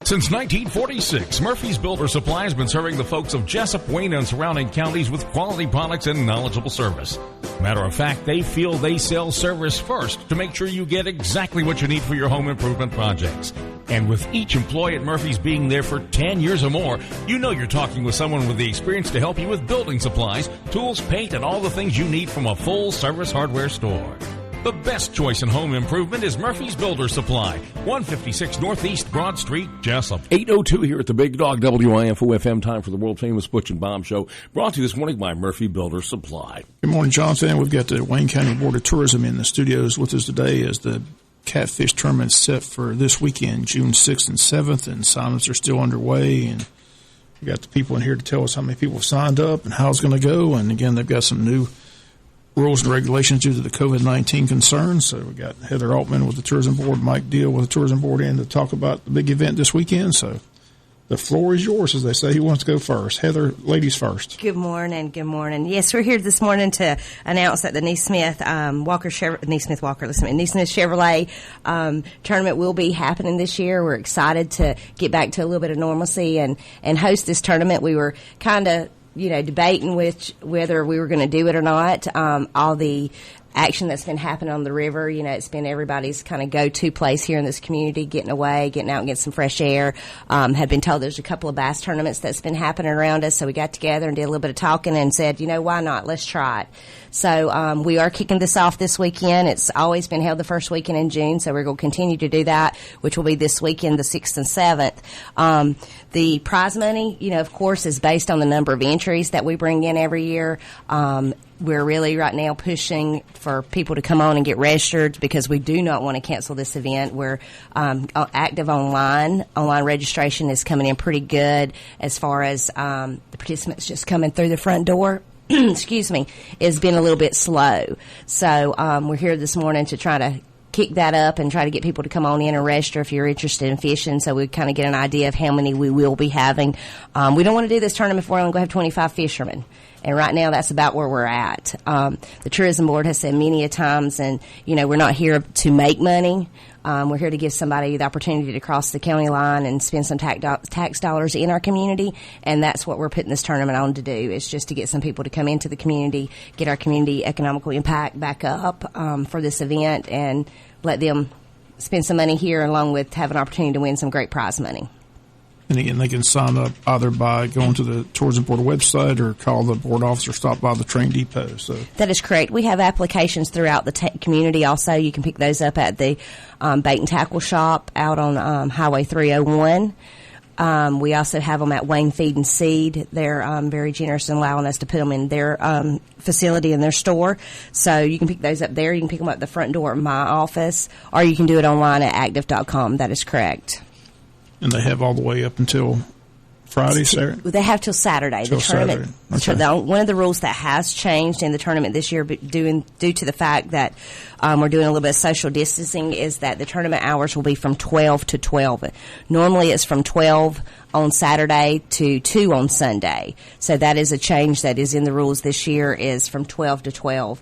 Since 1946, Murphy's Builder Supply has been serving the folks of Jessup, Wayne, and surrounding counties with quality products and knowledgeable service. Matter of fact, they feel they sell service first to make sure you get exactly what you need for your home improvement projects. And with each employee at Murphy's being there for 10 years or more, you know you're talking with someone with the experience to help you with building supplies, tools, paint, and all the things you need from a full-service hardware store. The best choice in home improvement is Murphy's Builder Supply, 156 Northeast Broad Street, Jessup. 8:02 here at the Big Dog WIFO-FM. Time for the world-famous Butch and Bob Show, brought to you this morning by Murphy Builder Supply. Good morning, Jonathan. We've got the Wayne County Board of Tourism in the studios with us today as the Catfish Tournament set for this weekend, June 6th and 7th, and sign-ups are still underway. And we got the people in here to tell us how many people have signed up and how it's going to go. And, again, they've got some new rules and regulations due to the COVID-19 concerns. So we got Heather Altman with the Tourism Board, Mike Deal with the Tourism Board in to talk about the big event this weekend. So the floor is yours, as they say. Who wants to go first? Heather, ladies first. Good morning. Good morning. Yes, we're here this morning to announce that the Neesmith Chevrolet tournament will be happening this year. We're excited to get back to a little bit of normalcy and host this tournament. We were kind of debating whether we were going to do it or not. All the action that's been happening on the river, it's been everybody's kind of go-to place here in this community, getting away, getting out and getting some fresh air. Had been told there's a couple of bass tournaments that's been happening around us, so we got together and did a little bit of talking and said, why not? Let's try it. So we are kicking this off this weekend. It's always been held the first weekend in June, so we're going to continue to do that, which will be this weekend, the 6th and 7th. The prize money, of course, is based on the number of entries that we bring in every year. We're really right now pushing for people to come on and get registered because we do not want to cancel this event. We're active online. Online registration is coming in pretty good as far as the participants just coming through the front door. Excuse me, has been a little bit slow. So we're here this morning to try to kick that up and try to get people to come on in and register if you're interested in fishing, so we kind of get an idea of how many we will be having. We don't want to do this tournament if we're only going to have 25 fishermen. And right now, that's about where we're at. The Tourism Board has said many a times, and, we're not here to make money. We're here to give somebody the opportunity to cross the county line and spend some tax dollars in our community, and that's what we're putting this tournament on to do, is just to get some people to come into the community, get our community economical impact back up for this event, and let them spend some money here along with have an opportunity to win some great prize money. And again, they can sign up either by going to the Tourism Board website or call the board office or stop by the train depot. So that is correct. We have applications throughout the community also. You can pick those up at the Bait and Tackle Shop out on Highway 301. We also have them at Wayne Feed and Seed. They're very generous in allowing us to put them in their facility in their store. So you can pick those up there. You can pick them up at the front door of my office, or you can do it online at active.com. That is correct. And they have all the way up until Friday, Saturday? They have till Saturday. Till the tournament. Saturday. Okay. One of the rules that has changed in the tournament this year, due to the fact that we're doing a little bit of social distancing, is that the tournament hours will be from 12 to 12. Normally it's from 12 on Saturday to 2 on Sunday. So that is a change that is in the rules this year, is from 12 to 12.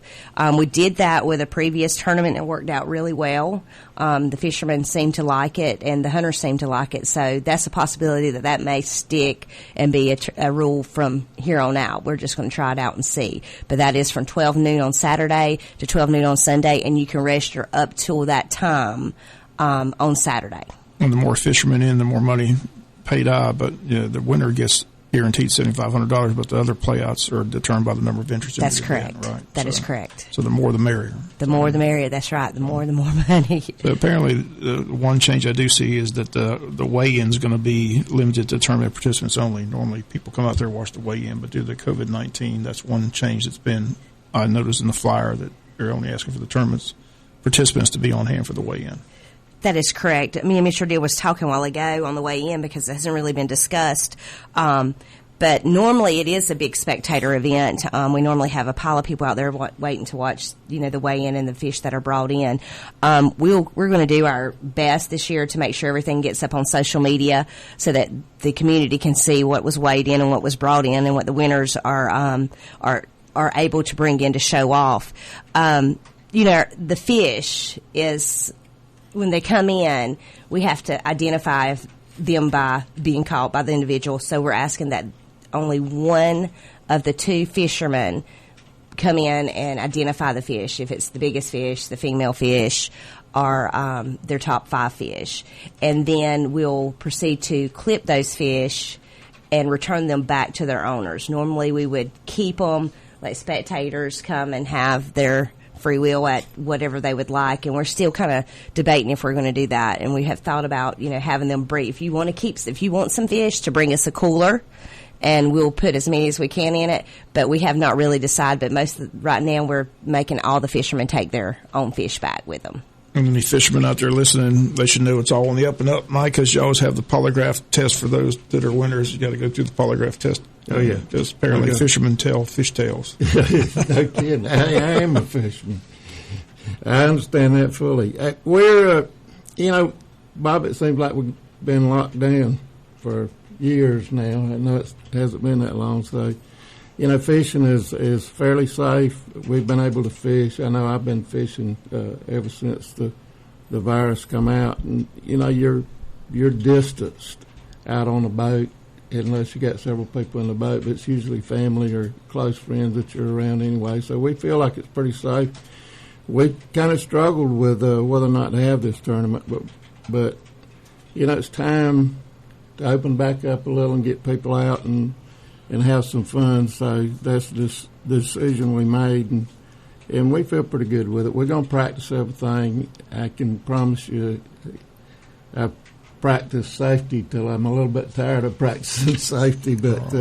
We did that with a previous tournament and it worked out really well. The fishermen seem to like it and the hunters seem to like it. So that's a possibility that may stick and be a rule from here on out. We're just going to try it out and see. But that is from 12 noon on Saturday to 12 noon on Sunday, and you can register up till that time on Saturday. And the more fishermen in, the more money paid out, but the winner gets guaranteed $7,500, but the other playouts are determined by the number of entries. That's correct. Right. That is correct. So the more the merrier. The more the merrier. That's right. The more money. So apparently, one change I do see is that the weigh-in is going to be limited to tournament participants only. Normally, people come out there and watch the weigh-in, but due to COVID-19, that's one change that's been, I noticed in the flyer, that they're only asking for the tournament's participants to be on hand for the weigh-in. That is correct. Me and Mr. Deal was talking a while ago on the way in because it hasn't really been discussed. But normally it is a big spectator event. We normally have a pile of people out there waiting to watch, the weigh-in and the fish that are brought in. We're going to do our best this year to make sure everything gets up on social media so that the community can see what was weighed in and what was brought in and what the winners are able to bring in to show off. The fish is, when they come in, we have to identify if them by being caught by the individual. So we're asking that only one of the two fishermen come in and identify the fish, if it's the biggest fish, the female fish, or their top 5 fish. And then we'll proceed to clip those fish and return them back to their owners. Normally we would keep them, let spectators come and have their free will at whatever they would like, and we're still kind of debating if we're going to do that. And we have thought about, having them bring, if you want some fish, to bring us a cooler, and we'll put as many as we can in it. But we have not really decided. But right now we're making all the fishermen take their own fish back with them. And any fishermen out there listening, they should know it's all on the up and up, Mike, because you always have the polygraph test for those that are winners. You got to go through the polygraph test. Oh, yeah. Because apparently fishermen tell fish tales. No kidding. I am a fisherman. I understand that fully. We're, Bob, it seems like we've been locked down for years now. I know it hasn't been that long, so fishing is fairly safe. We've been able to fish. I know I've been fishing ever since the virus come out, and you're distanced out on a boat unless you got several people in the boat, but it's usually family or close friends that you're around anyway. So we feel like it's pretty safe. We kind of struggled with whether or not to have this tournament, but it's time to open back up a little and get people out and have some fun. So that's this decision we made, and we feel pretty good with it. We're going to practice everything. I can promise you I've practiced safety till I'm a little bit tired of practicing safety, but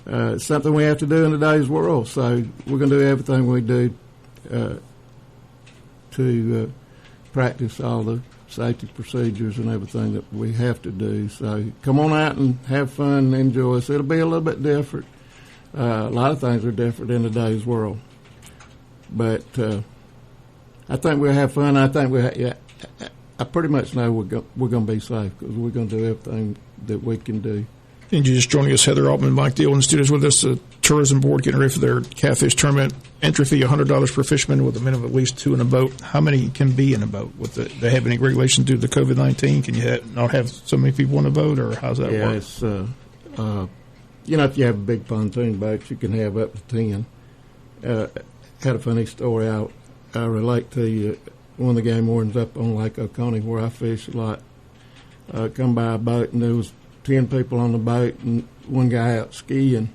it's something we have to do in today's world. So we're going to do everything we do to practice all the safety procedures and everything that we have to do. So come on out and have fun and enjoy us. It'll be a little bit different. A lot of things are different in today's world. But I think we'll have fun. I think I pretty much know we're going to be safe because we're going to do everything that we can do. And you just joining us, Heather Altman, Mike Deal in the studios with us. The tourism board getting ready for their Catfish Tournament. Entry fee $100 per fisherman with a minimum of at least 2 in a boat. How many can be in a boat? Do they have any regulations due to the COVID-19? Can you not have so many people in a boat, or how's that work? It's, if you have a big pontoon boat, you can have up to 10. Had a funny story I relate to you. One of the game wardens up on Lake Oconee, where I fish a lot, come by a boat, and there was 10 people on the boat and one guy out skiing.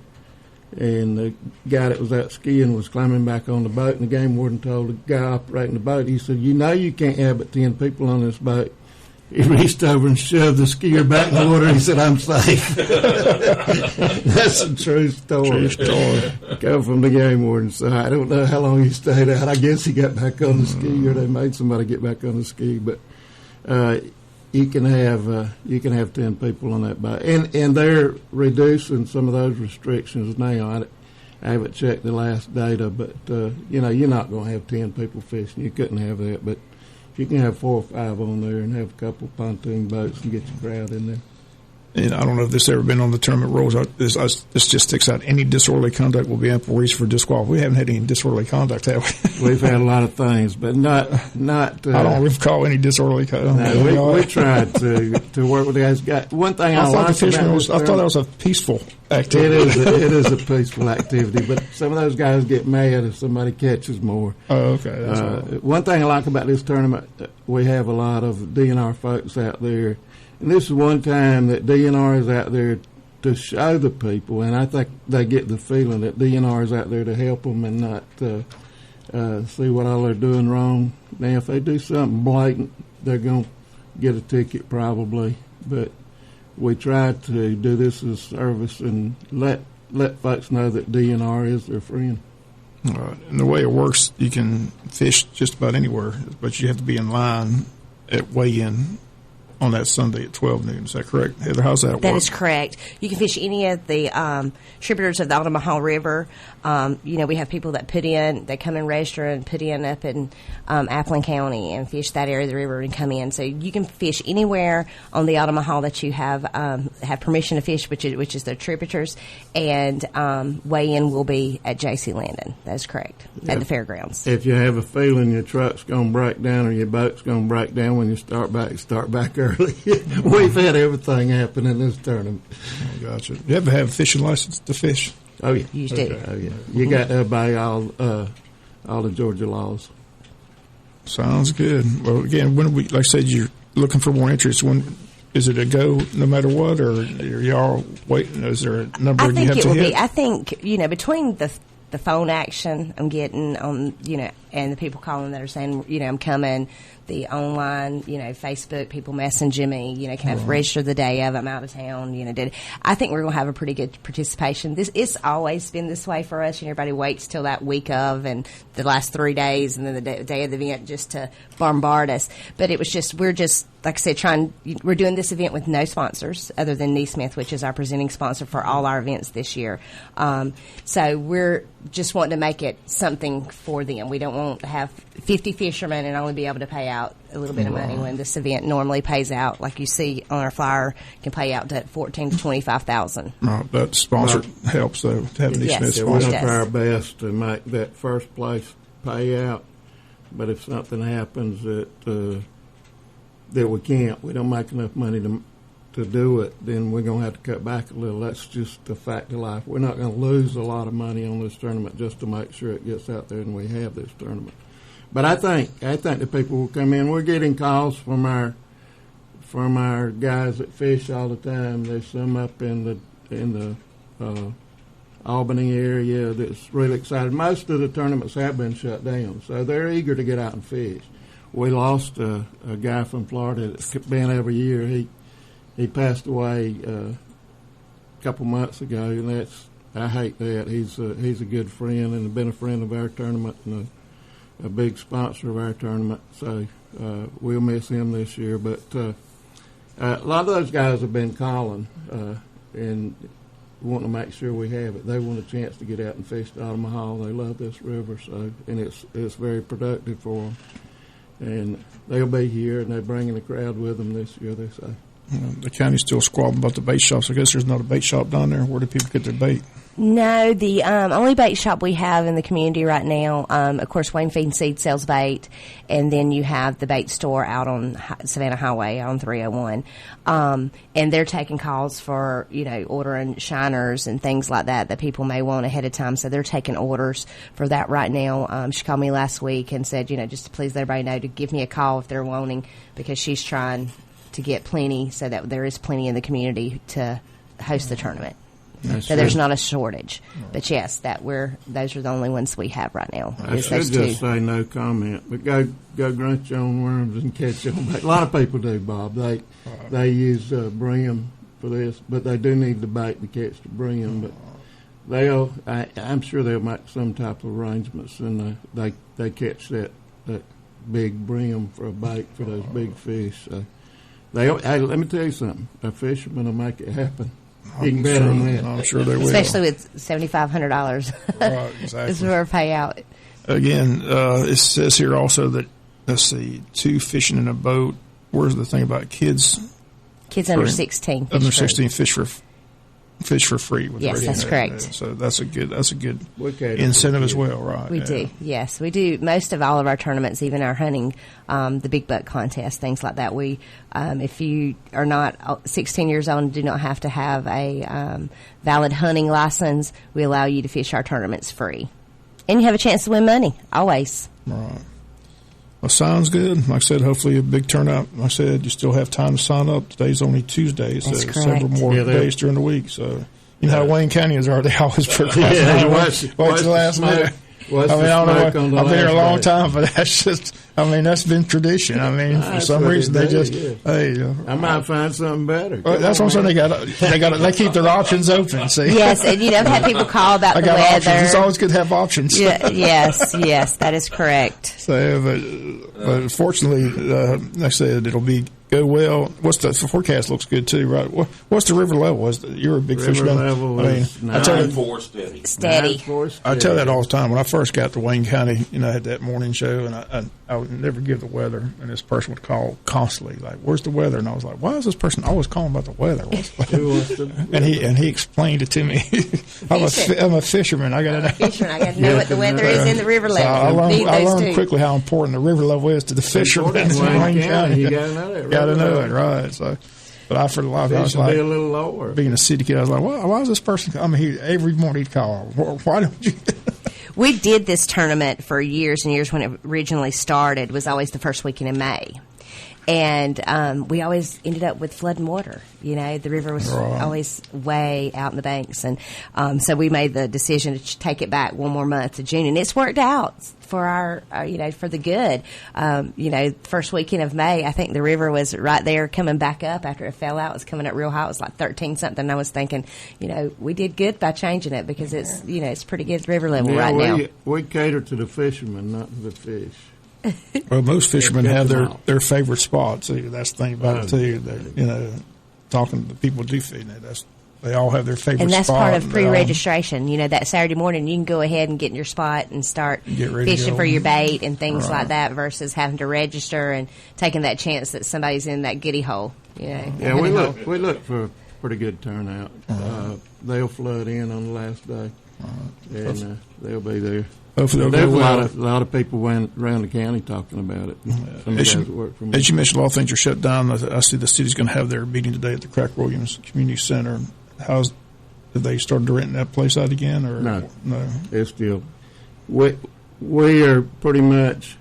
And the guy that was out skiing was climbing back on the boat, and the game warden told the guy operating the boat, he said, you can't have but 10 people on this boat. He reached over and shoved the skier back in the water, and he said, I'm safe. That's a true story. Come from the game warden. So I don't know how long he stayed out. I guess he got back on the ski, or they made somebody get back on the ski. But you can have 10 people on that boat, and they're reducing some of those restrictions now. I haven't checked the last data, but you're not going to have 10 people fishing. You couldn't have that, but you can have 4 or 5 on there and have a couple of pontoon boats and get your crowd in there. And I don't know if this has ever been on the tournament rules. This just sticks out. Any disorderly conduct will be ample reason for disqualification. We haven't had any disorderly conduct, have we? We've had a lot of things, but not. I don't recall any disorderly conduct. No, we tried to work with the guys. One thing I thought that was a peaceful activity. It is a peaceful activity, but some of those guys get mad if somebody catches more. Oh, okay. One thing I like about this tournament, we have a lot of DNR folks out there. And this is one time that DNR is out there to show the people, and I think they get the feeling that DNR is out there to help them and not see what all they're doing wrong. Now, if they do something blatant, they're going to get a ticket probably. But we try to do this as a service and let folks know that DNR is their friend. All right. And the way it works, you can fish just about anywhere, but you have to be in line at weigh-in on that Sunday at 12 noon. Is that correct? Heather, how's that work? That is correct. You can fish any of the tributaries of the Omaha River. We have people that they come and register and put in up in Appleton County and fish that area of the river and come in. So you can fish anywhere on the Omaha that you have permission to fish, which is the tributaries, and weigh-in will be at J.C. Landon. That's correct, at the fairgrounds. If you have a feeling your truck's going to break down or your boat's going to break down when you start back early. early. We've had everything happen in this tournament. Oh, gotcha. You ever have a fishing license to fish? Oh yeah, You do. Oh yeah, you got to obey all the Georgia laws. Sounds good. Well, again, like I said, you're looking for more interest. When is it a go no matter what, or are y'all waiting? Is there a number I you think have it to will hit? be. I think, between the phone action I'm getting on, and the people calling that are saying, I'm coming, the online, Facebook, people messaging me, can I register the day of, I'm out of town, I think we're going to have a pretty good participation. It's always been this way for us. Everybody waits till that week of and the last 3 days and then the day of the event just to bombard us. But it was we're just, like I said, we're doing this event with no sponsors other than Neesmith, which is our presenting sponsor for all our events this year. So we're just wanting to make it something for them. We don't want to have 50 fishermen and only be able to pay out a little bit of money when this event normally pays out, like you see on our flyer, can pay out to $14,000 to $25,000. Right, that sponsor helps though. To have Yes. Neesmith Yeah, we're sponsor. going to try our best to make that first place pay out. But if something happens that we can't, we don't make enough money to do it, then we're going to have to cut back a little. That's just the fact of life. We're not going to lose a lot of money on this tournament just to make sure it gets out there and we have this tournament. But I think the people will come in. We're getting calls from our guys that fish all the time. There's some up in the Albany area that's really excited. Most of the tournaments have been shut down, so they're eager to get out and fish. We lost a guy from Florida that's been every year. He passed away a couple months ago, and I hate that. He's a good friend and been a friend of our tournament and a big sponsor of our tournament. So we'll miss him this year. But a lot of those guys have been calling and want to make sure we have it. They want a chance to get out and fish the Omaha. They love this river, and it's very productive for them. And they'll be here, and they're bringing the crowd with them this year, they say. The county's still squabbling about the bait shops. I guess there's not a bait shop down there. Where do people get their bait? No, the only bait shop we have in the community right now, of course, Wayne Feed and Seed sells bait, and then you have the bait store out on Savannah Highway on 301. And they're taking calls for, ordering shiners and things like that people may want ahead of time. So they're taking orders for that right now. She called me last week and said, just to please let everybody know to give me a call if they're wanting, because she's trying to get plenty so that there is plenty in the community to host the tournament. So there's not a shortage. But yes, those are the only ones we have right now. I should just say no comment, but go grunt your own worms and catch your own bait. A lot of people do, Bob. They use brim for this, but they do need the bait to catch the brim. But I'm sure they'll make some type of arrangements, and they catch that big brim for a bait for those big fish. So let me tell you something. A fisherman will make it happen. You can bet on that. I'm sure they will. Especially with $7,500. Right, exactly. Is for a payout. Again, it says here also that, let's see, 2 fishing in a boat. Where's the thing about kids? Kids under 16. Under 16 fish for free. With Yes, that's correct. So that's a good Okay. incentive as well, right? We do, yes. We do most of all of our tournaments, even our hunting, the big buck contest, things like that. We, if you are not 16 years old and do not have to have a valid hunting license, we allow you to fish our tournaments free. And you have a chance to win money, always. Right. Well, sounds good. Like I said, hopefully a big turnout. Like I said, you still have time to sign up. Today's only Tuesday, so That's several correct. more days during the week. So, how Wayne County is already always progressing. Yeah, Wait to the last minute. I don't know. I've been here a long time, but that's just, that's been tradition. For some reason, they just, I might find something better. That's what I'm saying. They keep their options open. See? Yes, and I've had people call about the weather. Options. It's always good to have options. Yes, that is correct. So, but fortunately, like I said, it'll go well. What's the forecast looks good too, right? What's the river level? You're a big fisherman. Level is 9.4 steady. Steady. I tell that all the time. When I first got to Wayne County, I had that morning show, and I would never give the weather. And this person would call constantly, like, "Where's the weather?" And I was like, "Why is this person always calling about the weather?" and he explained it to me. I'm a fisherman. I got to know what the weather is in the river level. So I learned quickly how important the river level is to the fishermen in Wayne County. You got to know that. got to know it, right? So, but I for a lot of I was like, be a little lower. Being a city kid, I was like, why is this person? I mean, every morning he'd call. Why don't you? We did this tournament for years and years when it originally started. It was always the first weekend in May. And we always ended up with flooding water. You know, the river was always way out in the banks. And so we made the decision to take it back one more month to June. And it's worked out for our for the good. First weekend of May, I think the river was right there coming back up after it fell out. It was coming up real high. It was like 13-something. I was thinking, we did good by changing it because it's, it's pretty good river level right now. We cater to the fishermen, not to the fish. Well, most fishermen have their favorite spot. See, that's the thing about it too. Talking to the people do feeding it, they all have their favorite spot. And that's part of pre-registration. That Saturday morning you can go ahead and get in your spot and start fishing for your bait and things like that versus having to register and taking that chance that somebody's in that giddy hole. Yeah, we look for a pretty good turnout. They'll flood in on the last day, and they'll be there. Hopefully there's a lot of people around the county talking about it. As you mentioned, a lot of things are shut down. I see the city's going to have their meeting today at the Crack Williams Community Center. Have they started to rent that place out again? Or no? It's still. We are pretty much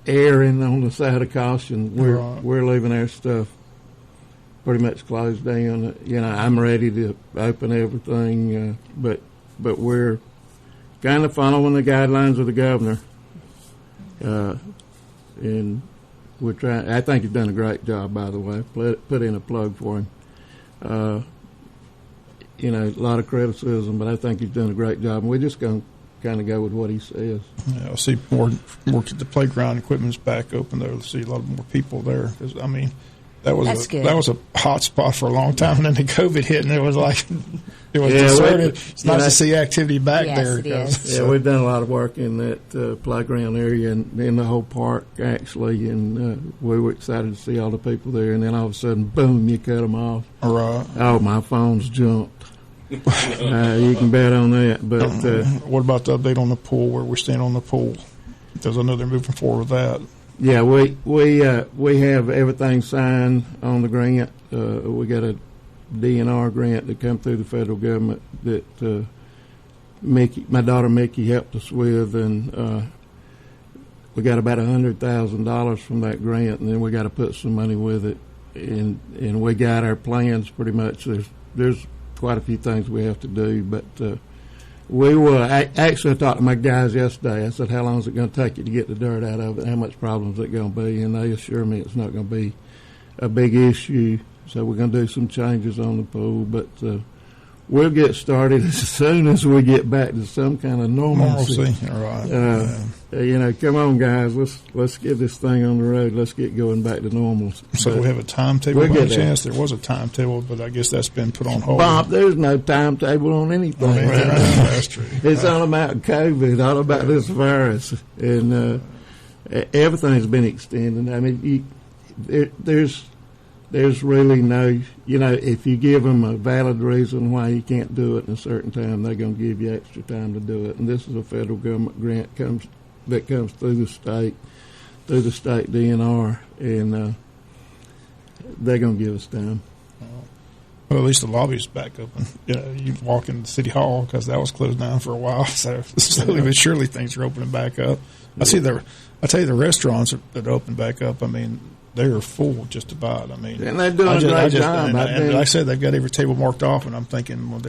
erring on the side of caution. We're leaving our stuff pretty much closed down. I'm ready to open everything, but we're kind of following the guidelines of the governor, and we're trying. I think he's done a great job, by the way. Put in a plug for him. A lot of criticism, but I think he's done a great job. And we're just going to kind of go with what he says. Yeah, I see more the playground equipment's back open there. I see a lot more people there. Cause, that was a hot spot for a long time, and then the COVID hit, and it was like it was deserted. It's nice to see activity back there. It is. We've done a lot of work in that playground area and in the whole park, actually, and we were excited to see all the people there. And then all of a sudden, boom, you cut them off. All right. Oh, my phone's jumped. You can bet on that. But what about the update on the pool? Where we're staying on the pool? Because I know they're moving forward with that. Yeah, we have everything signed on the grant. We got a DNR grant that come through the federal government that my daughter Mickey helped us with, and we got about $100,000 from that grant, and then we got to put some money with it, and we got our plans pretty much. There's quite a few things we have to do, but we will. I talked to my guys yesterday. I said, how long is it going to take you to get the dirt out of it? How much problem is it going to be? And they assure me it's not going to be a big issue. So we're going to do some changes on the pool, but we'll get started as soon as we get back to some kind of normalcy. All right. Come on, guys. Let's get this thing on the road. Let's get going back to normal. So we have a timetable by chance? There was a timetable, but I guess that's been put on hold. Bob, there's no timetable on anything. That's true. It's all about COVID, all about this virus, and everything's been extended. I mean, there's really no, if you give them a valid reason why you can't do it in a certain time, they're going to give you extra time to do it. And this is a federal government grant that comes through the state DNR, and they're going to give us time. Well, at least the lobby's back open. You walk in the city hall because that was closed down for a while. So slowly but surely things are opening back up. I tell you, the restaurants that open back up, they're full just about. And they're doing a great job. And like I said, they've got every table marked off, and I'm thinking, well,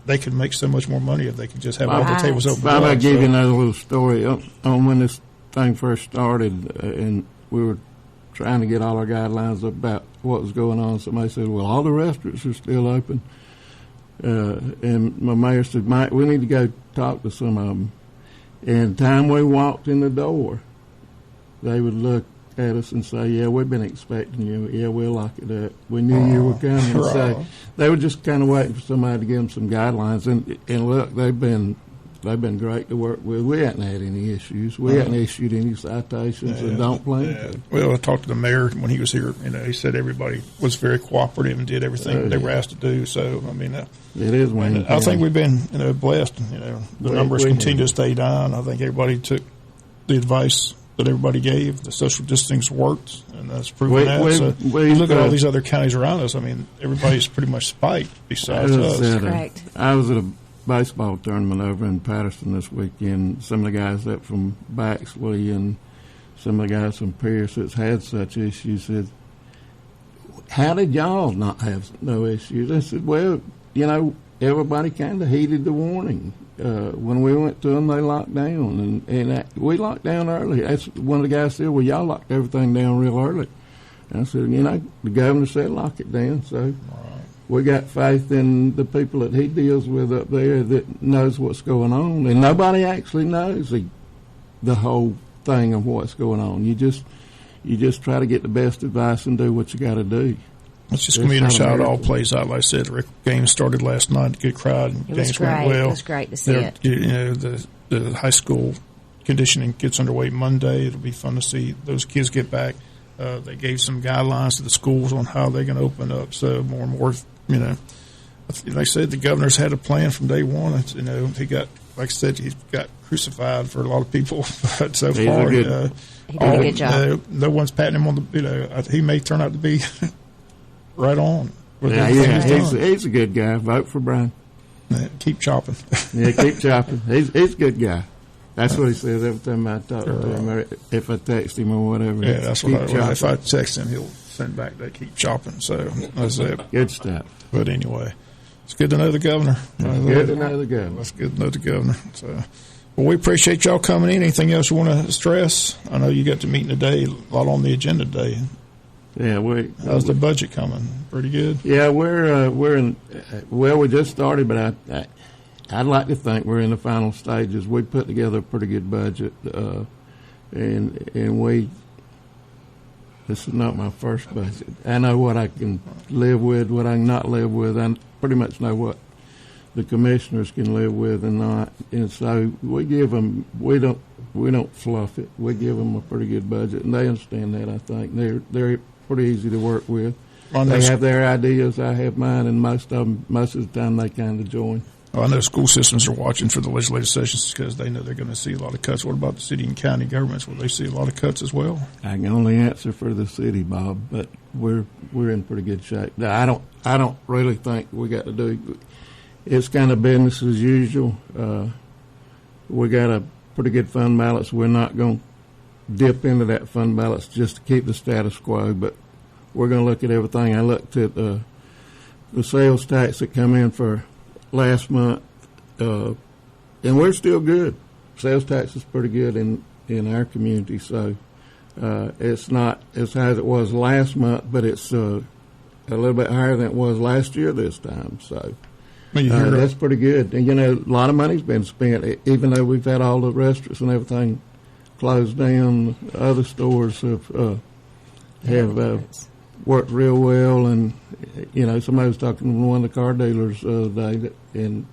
they could make so much more money if they could just have all the tables open. I'll give you another little story. On when this thing first started, and we were trying to get all our guidelines about what was going on, somebody said, well, all the restaurants are still open. And my mayor said, Mike, we need to go talk to some of them. And the time we walked in the door, they would look at us and say, yeah, we've been expecting you. Yeah, we'll lock it up. We knew you were coming. Right. So they were just kind of waiting for somebody to give them some guidelines. And look, they've been great to work with. We haven't had any issues. We haven't issued any citations and don't plan to. Well, I talked to the mayor when he was here. He said everybody was very cooperative and did everything they were asked to do. So, it is Wayne I think we've been, blessed. The numbers continue to stay down. I think everybody took the advice that everybody gave. The social distancing worked, and that's proven that. So you look at all these other counties around us. I mean, everybody's pretty much spiked besides us. Correct. I was at a baseball tournament over in Patterson this weekend. Some of the guys up from Baxley and some of the guys from Pierce that's had such issues said, how did y'all not have no issues? I said, well, you know, everybody kind of heeded the warning. When we went to them, they locked down, and we locked down early. That's one of the guys said, well, y'all locked everything down real early. And I said, you know, the governor said lock it down, so we got faith in the people that he deals with up there that knows what's going on, and nobody actually knows the whole thing of what's going on. You just try to get the best advice and do what you got to do. It's just going to be interesting how it all plays out. Like I said, the game started last night. Good crowd. It was games great. went well. It was great to see it. You know, the high school conditioning gets underway Monday. It'll be fun to see those kids get back. They gave some guidelines to the schools on how they're going to open up. So more and more, you know, like I said, the governor's had a plan from day one. It's, you know, he got, like I said, he got crucified for a lot of people, but so far, he did a good job. No one's patting him on the. You know, he may turn out to be right on. He's a good guy. Vote for Brian. Keep chopping. Yeah, keep chopping. He's a good guy. That's what he says every time I talk to him, or if I text him or whatever. Yeah, that's what if I text him, he'll send back that keep chopping. So that's it. Good stuff. But anyway, it's good to know the governor. Good to know the governor. It's good to know the governor. So, well, we appreciate y'all coming in. Anything else you want to stress? I know you got to meeting today. A lot on the agenda today. Yeah, how's the budget coming? Pretty good. Yeah, we're in. Well, we just started, but I'd like to think we're in the final stages. We put together a pretty good budget, and we. This is not my first budget. I know what I can live with, what I can not live with. I pretty much know what the commissioners can live with and not. And so we give them. We don't fluff it. We give them a pretty good budget, and they understand that. I think they're pretty easy to work with. They have their ideas, I have mine, and most of the time they kind of join. I know school systems are watching for the legislative sessions because they know they're going to see a lot of cuts. What about the city and county governments? Will they see a lot of cuts as well? I can only answer for the city, Bob, but we're in pretty good shape. I don't really think we got to do. It's kind of business as usual. We got a pretty good fund balance. We're not going to dip into that fund balance just to keep the status quo, but we're going to look at everything. I looked at the sales tax that come in for last month, and we're still good. Sales tax is pretty good in our community, so it's not as high as it was last month, but it's a little bit higher than it was last year this time, so that's pretty good. And, you know, a lot of money's been spent, even though we've had all the restaurants and everything closed down. Other stores have worked real well, and you know, somebody was talking to one of the car dealers the other day, and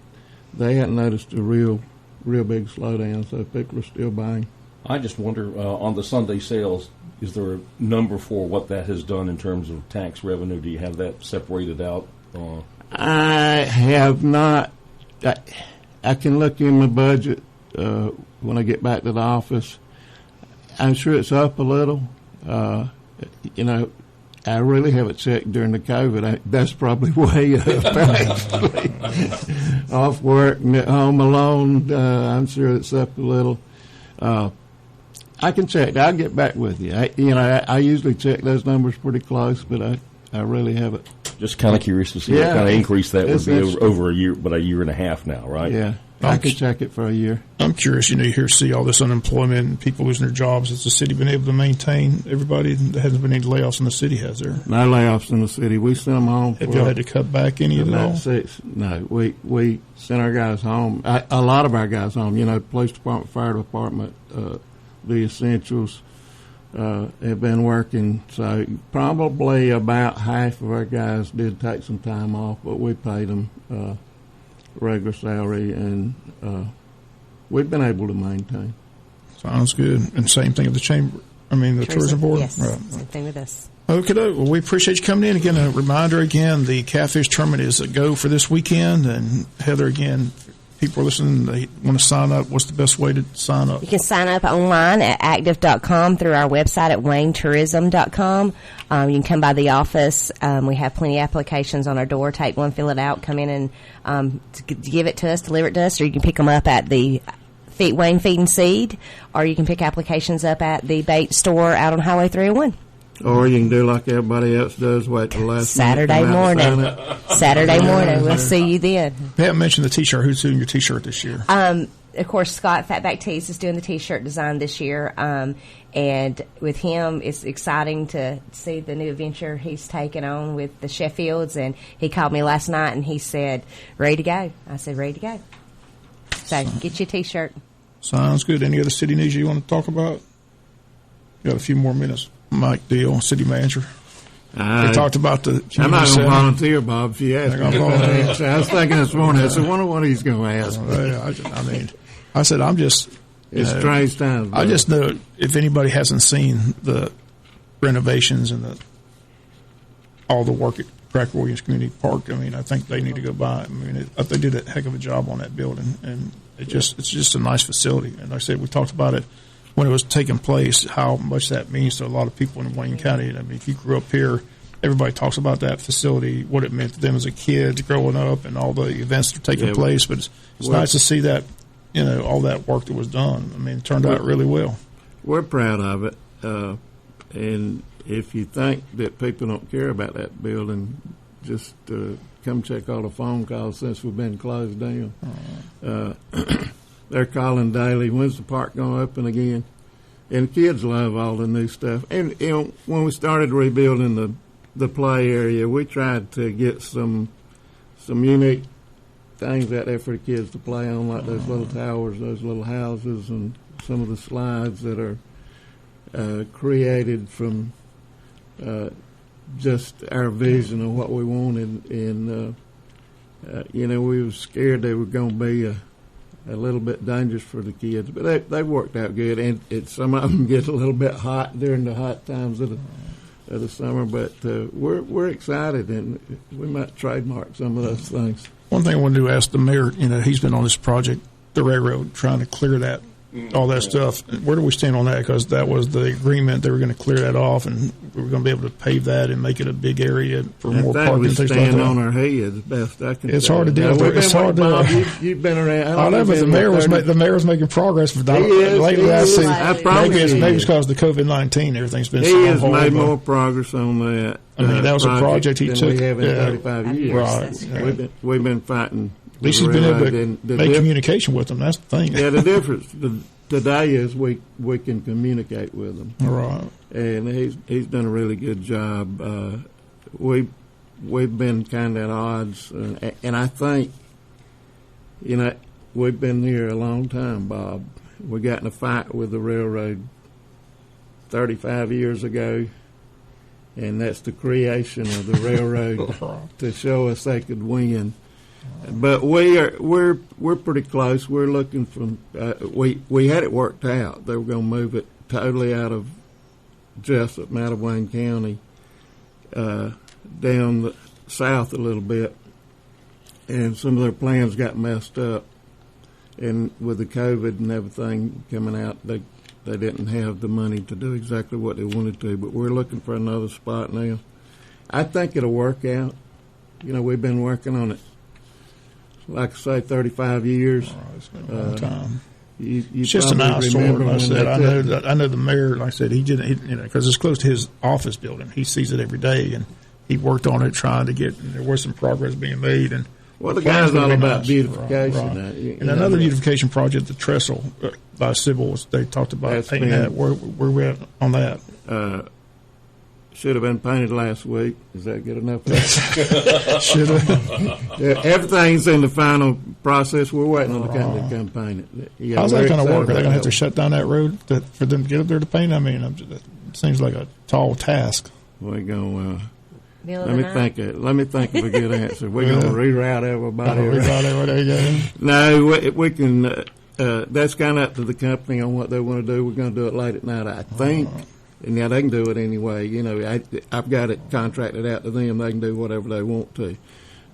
they hadn't noticed a real big slowdown. So people are still buying. I just wonder on the Sunday sales, is there a number for what that has done in terms of tax revenue? Do you have that separated out? I have not. I can look in my budget when I get back to the office. I'm sure it's up a little. You know, I really haven't checked during the COVID. That's probably way up, actually. Off work and at home alone, I'm sure it's up a little. I can check. I'll get back with you. I usually check those numbers pretty close, but I really haven't. Just kind of curious to see what kind of increase that would be over a year, but a year and a half now, right? Yeah. I could check it for a year. I'm curious, you see all this unemployment and people losing their jobs. Has the city been able to maintain everybody? There hasn't been any layoffs in the city, has there? No layoffs in the city. We sent them home. Have y'all had to cut back any of it all? No, we sent our guys home. A lot of our guys home. You know, police department, fire department, the essentials have been working. So probably about half of our guys did take some time off, but we paid them regular salary, and we've been able to maintain. Sounds good. And same thing with the chamber. The tourism board? Yes, right. Same thing with us. Okay, well, we appreciate you coming in. Again, a reminder, the Catfish Tournament is a go for this weekend. And Heather, again, people are listening, they want to sign up, what's the best way to sign up? You can sign up online at active.com, through our website at waynetourism.com. You can come by the office. We have plenty of applications on our door. Take one, fill it out, come in and give it to us, deliver it to us, or you can pick them up at the Wayne Feed and Seed, or you can pick applications up at the bait store out on Highway 301. Or you can do like everybody else does, wait till last Saturday morning. Saturday morning. We'll see you then. Pat mentioned the T-shirt. Who's doing your T-shirt this year? Of course, Scott Fatback Tees is doing the T-shirt design this year. And with him, it's exciting to see the new adventure he's taken on with the Sheffields. And he called me last night and he said, ready to go. I said, ready to go. So get your T-shirt. Sounds good. Any other city news you want to talk about? You got a few more minutes. Mike Deal, city manager. They talked about the. I'm not going to volunteer, Bob. If you ask me, I was thinking this morning. I said, "Wonder what he's going to ask." I said, "I'm just." It's strange times. I just know if anybody hasn't seen the renovations and all the work at Cracker Williams Community Park, I think they need to go by. They did a heck of a job on that building, and it's just a nice facility. And like I said, we talked about it when it was taking place, how much that means to a lot of people in Wayne County. If you grew up here, everybody talks about that facility, what it meant to them as a kid growing up, and all the events that are taking place. But it's nice to see that, all that work that was done. It turned out really well. We're proud of it. And if you think that people don't care about that building, just come check all the phone calls since we've been closed down. They're calling daily, when's the park going to open again? And kids love all the new stuff. And when we started rebuilding the play area, we tried to get some unique things out there for the kids to play on, like those little towers, those little houses, and some of the slides that are created from just our vision of what we wanted. And we were scared they were going to be a little bit dangerous for the kids, but they worked out good. And some of them get a little bit hot during the hot times of the summer. But we're excited, and we might trademark some of those things. One thing I wanted to ask the mayor, he's been on this project, the railroad, trying to clear that, all that stuff. Where do we stand on that? Because that was the agreement. They were going to clear that off, and we were going to be able to pave that and make it a big area for more parking. We stand on our heads, best I can. It's hard to deal with. It's hard to. Bob, you've been around. I know, but the mayor was making progress. Lately, I see. Maybe it's because of the COVID-19. Everything's been. He has made more progress on that. That was a project he took. We have in 35 years. Right. We've been fighting. At least he's been able to make communication with them. That's the thing. Yeah, the difference today is we can communicate with them. Right. And he's done a really good job. We've been kind of at odds, and I think we've been here a long time, Bob. We got in a fight with the railroad 35 years ago, and that's the creation of the railroad to show us they could win. But we're pretty close. We're looking from we had it worked out. They were going to move it totally out of Jessup, out of Wayne County, down south a little bit, and some of their plans got messed up. And with the COVID and everything coming out, they didn't have the money to do exactly what they wanted to. But we're looking for another spot now. I think it'll work out. We've been working on it, like I say, 35 years. It's been a long time. It's just an eyesore. Like I said, I know the mayor. Like I said, he didn't, because it's close to his office building. He sees it every day, and he worked on it, trying to get. And there was some progress being made, and the guy's all about beautification. Right. And another beautification project, the trestle by Sybil. They talked about painting that. Where we at on that? Should have been painted last week. Is that good enough? Should have. Everything's in the final process. We're waiting on the company to come paint it. How's that going to work? Are they going to have to shut down that road for them to get up there to paint? It seems like a tall task. We're going. Let me think of a good answer. We're going to reroute everybody. No, we can. That's kind of up to the company on what they want to do. We're going to do it late at night, I think. And now they can do it anyway. I've got it contracted out to them. They can do whatever they want to.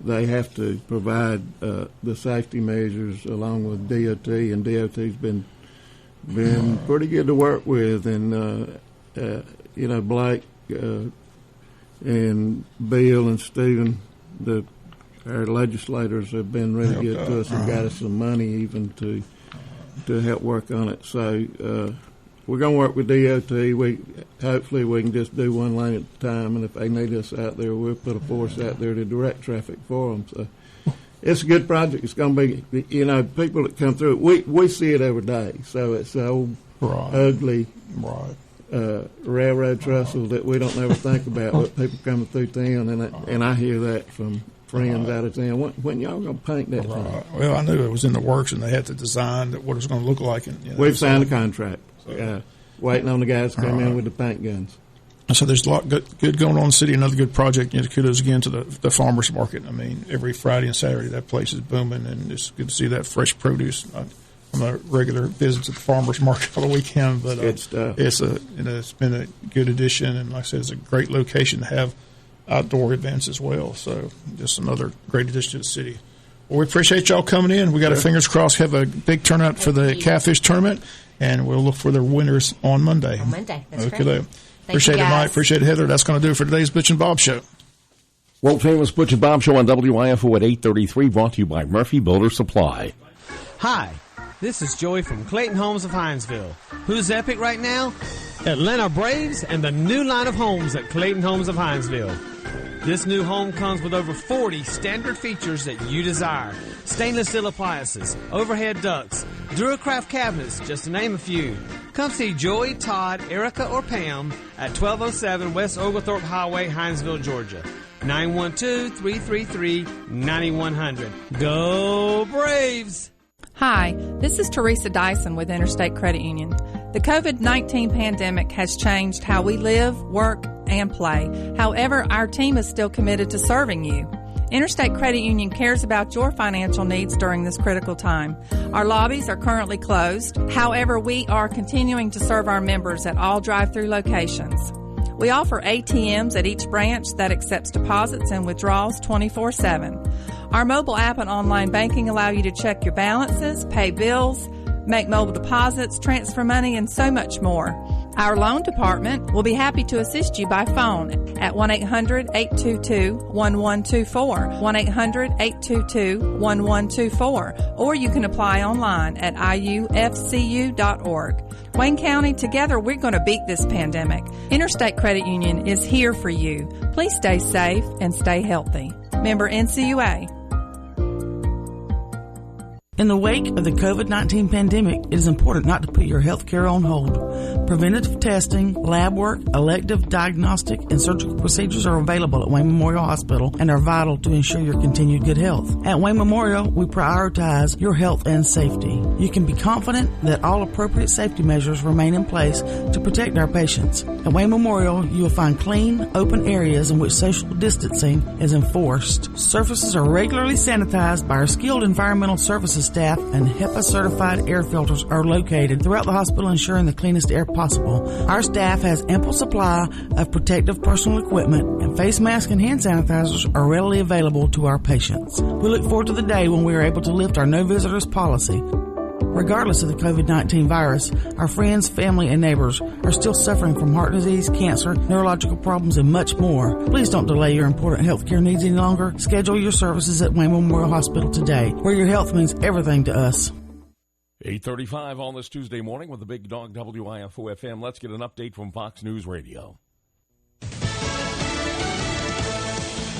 they have to provide the safety measures along with DOT, and DOT's been pretty good to work with, and Blake and Bill and Stephen, our legislators have been really good to us and got us some money even to help work on it. So we're going to work with DOT. Hopefully we can just do one lane at a time, and if they need us out there, we'll put a force out there to direct traffic for them. So it's a good project. It's going to be, people that come through it, we see it every day. So it's the old, ugly railroad trestle that we don't ever think about, but people coming through town, and I hear that from friends out of town. When y'all going to paint that thing? Well, I knew it was in the works, and they had to design what it was going to look like. And, we've signed a contract. Waiting on the guys to come in with the paint guns. So there's a lot good going on in the city. Another good project. Kudos again to the farmers market. I mean, every Friday and Saturday that place is booming, and it's good to see that fresh produce. I'm a regular visit to the farmers market for the weekend, but it's been a good addition, and like I said, it's a great location to have outdoor events as well. So just another great addition to the city. Well, we appreciate y'all coming in. We got our fingers crossed. Have a big turnout for the Catfish Tournament, and we'll look for the winners on Monday. That's okay, great. Appreciate it, Mike. Appreciate it, Heather. That's going to do it for today's Butch and Bob Show. World famous Butch and Bob Show on WIFO at 8:33, brought to you by Murphy Builder Supply. Hi, this is Joey from Clayton Homes of Hinesville. Who's epic right now? Atlanta Braves and the new line of homes at Clayton Homes of Hinesville. This new home comes with over 40 standard features that you desire. Stainless steel appliances, overhead ducts, Duracraft cabinets, just to name a few. Come see Joey, Todd, Erica, or Pam at 1207 West Oglethorpe Highway, Hinesville, Georgia. 912-333-9100. Go Braves! Hi, this is Teresa Dyson with Interstate Credit Union. The COVID-19 pandemic has changed how we live, work, and play. However, our team is still committed to serving you. Interstate Credit Union cares about your financial needs during this critical time. Our lobbies are currently closed. However, we are continuing to serve our members at all drive-through locations. We offer ATMs at each branch that accepts deposits and withdrawals 24/7. Our mobile app and online banking allow you to check your balances, pay bills, make mobile deposits, transfer money, and so much more. Our loan department will be happy to assist you by phone at 1-800-822-1124, 1-800-822-1124, or you can apply online at iufcu.org. Wayne County, together we're going to beat this pandemic. Interstate Credit Union is here for you. Please stay safe and stay healthy. Member NCUA. In the wake of the COVID-19 pandemic, it is important not to put your health care on hold. Preventative testing, lab work, elective, diagnostic, and surgical procedures are available at Wayne Memorial Hospital and are vital to ensure your continued good health. At Wayne Memorial, we prioritize your health and safety. You can be confident that all appropriate safety measures remain in place to protect our patients. At Wayne Memorial, you will find clean, open areas in which social distancing is enforced. Surfaces are regularly sanitized by our skilled environmental services staff, and HEPA-certified air filters are located throughout the hospital, ensuring the cleanest air possible. Our staff has ample supply of protective personal equipment, and face masks and hand sanitizers are readily available to our patients. We look forward to the day when we are able to lift our no visitors policy. Regardless of the COVID-19 virus, our friends, family, and neighbors are still suffering from heart disease, cancer, neurological problems, and much more. Please don't delay your important health care needs any longer. Schedule your services at Wayne Memorial Hospital today, where your health means everything to us. 8:35 on this Tuesday morning with the Big Dog WIFO-FM. Let's get an update from Fox News Radio.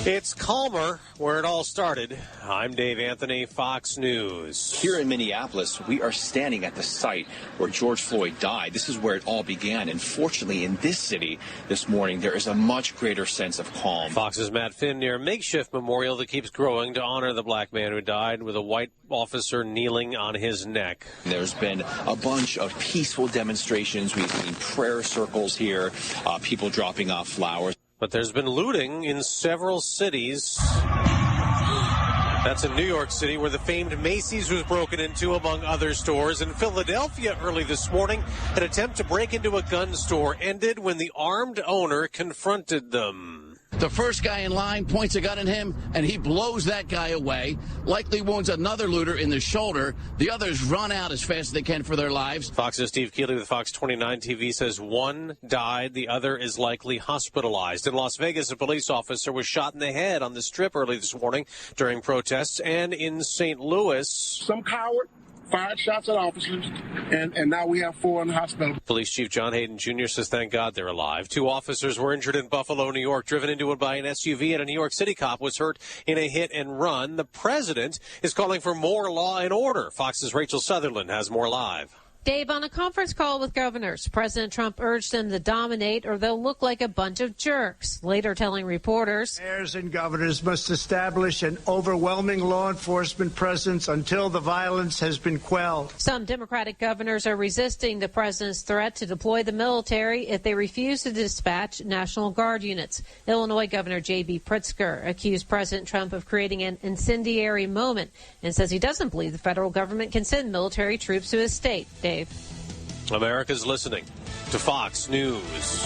It's calmer where it all started. I'm Dave Anthony, Fox News. Here in Minneapolis, we are standing at the site where George Floyd died. This is where it all began. And fortunately, in this city this morning, there is a much greater sense of calm. Fox's Matt Finn near a makeshift memorial that keeps growing to honor the black man who died, with a white officer kneeling on his neck. There's been a bunch of peaceful demonstrations. We've seen prayer circles here, people dropping off flowers. But there's been looting in several cities. That's in New York City, where the famed Macy's was broken into, among other stores. In Philadelphia early this morning, an attempt to break into a gun store ended when the armed owner confronted them. The first guy in line points a gun at him, and he blows that guy away, likely wounds another looter in the shoulder. The others run out as fast as they can for their lives. Fox's Steve Keeley with Fox 29 TV says one died, the other is likely hospitalized. In Las Vegas, a police officer was shot in the head on the Strip early this morning during protests, and in St. Louis, some coward fired shots at officers, and now we have 4 in the hospital. Police Chief John Hayden Jr. says thank God they're alive. 2 officers were injured in Buffalo, New York, driven into it by an SUV, and a New York City cop was hurt in a hit and run. The president is calling for more law and order. Fox's Rachel Sutherland has more live. Dave, on a conference call with governors, President Trump urged them to dominate or they'll look like a bunch of jerks. Later telling reporters, mayors and governors must establish an overwhelming law enforcement presence until the violence has been quelled. Some Democratic governors are resisting the president's threat to deploy the military if they refuse to dispatch National Guard units. Illinois Governor J.B. Pritzker accused President Trump of creating an incendiary moment and says he doesn't believe the federal government can send military troops to his state. Dave. America's listening to Fox News.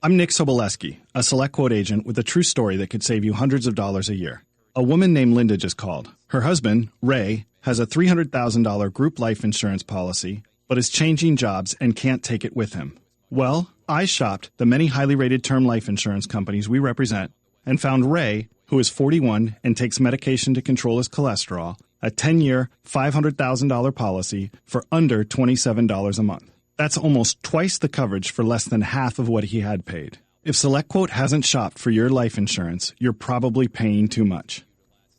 I'm Nick Soboleski, a SelectQuote agent with a true story that could save you hundreds of dollars a year. A woman named Linda just called. Her husband, Ray, has a $300,000 group life insurance policy, but is changing jobs and can't take it with him. Well, I shopped the many highly rated term life insurance companies we represent and found Ray, who is 41 and takes medication to control his cholesterol, a 10-year, $500,000 policy for under $27 a month. That's almost twice the coverage for less than half of what he had paid. If SelectQuote hasn't shopped for your life insurance, you're probably paying too much.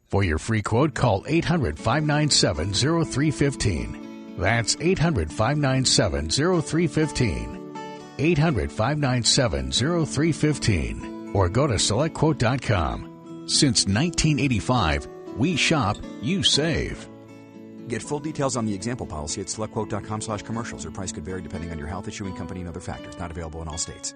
For your free quote, call 800-597-0315. That's 800-597-0315. 800-597-0315. Or go to SelectQuote.com. Since 1985, we shop, you save. Get full details on the example policy at SelectQuote.com/commercials. Your price could vary depending on your health, issuing company, and other factors. Not available in all states.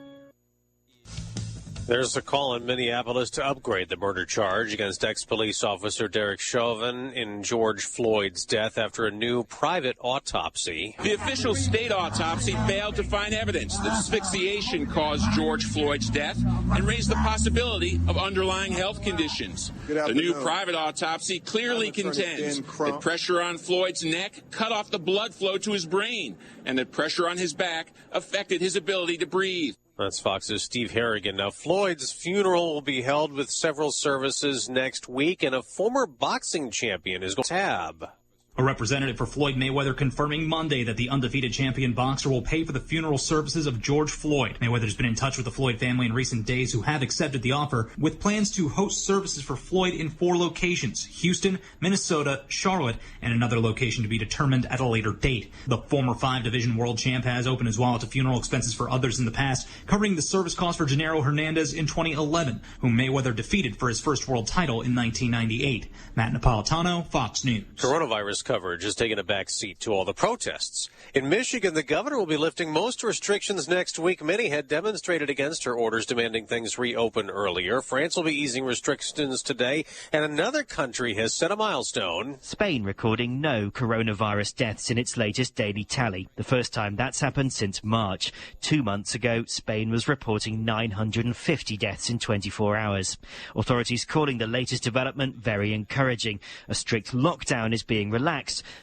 There's a call in Minneapolis to upgrade the murder charge against ex-police officer Derek Chauvin in George Floyd's death after a new private autopsy. The official state autopsy failed to find evidence that asphyxiation caused George Floyd's death and raised the possibility of underlying health conditions. The new private autopsy clearly contends that pressure on Floyd's neck cut off the blood flow to his brain and that pressure on his back affected his ability to breathe. That's Fox's Steve Harrigan. Now, Floyd's funeral will be held with several services next week, and a former boxing champion is going to tab. A representative for Floyd Mayweather confirming Monday that the undefeated champion boxer will pay for the funeral services of George Floyd. Mayweather's been in touch with the Floyd family in recent days, who have accepted the offer, with plans to host services for Floyd in 4 locations: Houston, Minnesota, Charlotte, and another location to be determined at a later date. The former 5-division world champ has opened his wallet to funeral expenses for others in the past, covering the service cost for Gennaro Hernandez in 2011, whom Mayweather defeated for his first world title in 1998. Matt Napolitano, Fox News. Coronavirus coverage has taken a back seat to all the protests. In Michigan, the governor will be lifting most restrictions next week. Many had demonstrated against her orders demanding things reopen earlier. France will be easing restrictions today, and another country has set a milestone. Spain recording no coronavirus deaths in its latest daily tally, the first time that's happened since March. 2 months ago, Spain was reporting 950 deaths in 24 hours. Authorities calling the latest development very encouraging. A strict lockdown is being relaxed,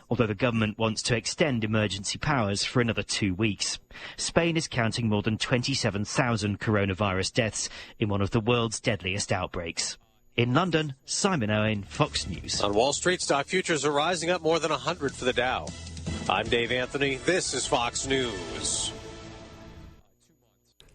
although the government wants to extend emergency powers for another 2 weeks. Spain is counting more than 27,000 coronavirus deaths in one of the world's deadliest outbreaks. In London, Simon Owen, Fox News. On Wall Street, stock futures are rising up more than 100 for the Dow. I'm Dave Anthony. This is Fox News.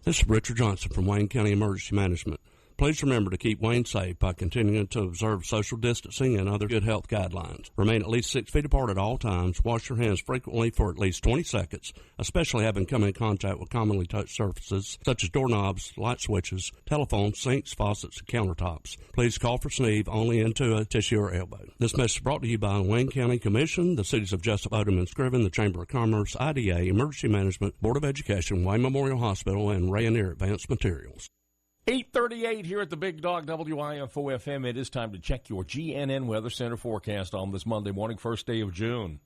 This is Richard Johnson from Wayne County Emergency Management. Please remember to keep Wayne safe by continuing to observe social distancing and other good health guidelines. Remain at least 6 feet apart at all times. Wash your hands frequently for at least 20 seconds, especially having come in contact with commonly touched surfaces such as doorknobs, light switches, telephones, sinks, faucets, and countertops. Please call for sneeze only into a tissue or elbow. This message is brought to you by the Wayne County Commission, the cities of Jessup, Odom, and Scriven, the Chamber of Commerce, IDA, Emergency Management, Board of Education, Wayne Memorial Hospital, and Rayonier Advanced Materials. 8:38 here at the Big Dog WIFO-FM. It is time to check your GNN Weather Center forecast on this Monday morning, first day of June.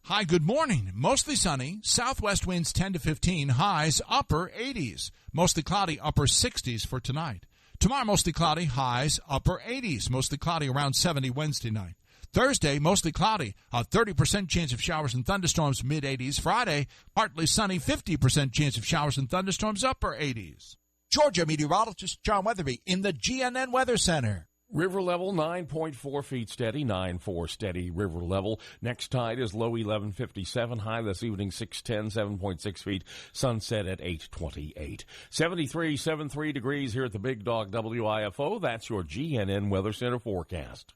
Hi, good morning. Mostly sunny. Southwest winds 10 to 15. Highs upper 80s. Mostly cloudy, upper 60s for tonight. Tomorrow, mostly cloudy. Highs upper 80s. Mostly cloudy around 70 Wednesday night. Thursday, mostly cloudy. A 30% chance of showers and thunderstorms, mid-80s. Friday, partly sunny. 50% chance of showers and thunderstorms, upper 80s. Georgia meteorologist John Weatherby in the GNN Weather Center. River level 9.4 feet steady, 9.4 steady river level. Next tide is low 11:57, high this evening 6:10, 7.6 feet. Sunset at 8:28. 73 degrees here at the Big Dog WIFO. That's your GNN Weather Center forecast.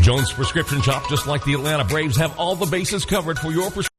Jones Prescription Shop, just like the Atlanta Braves, have all the bases covered for your prescription.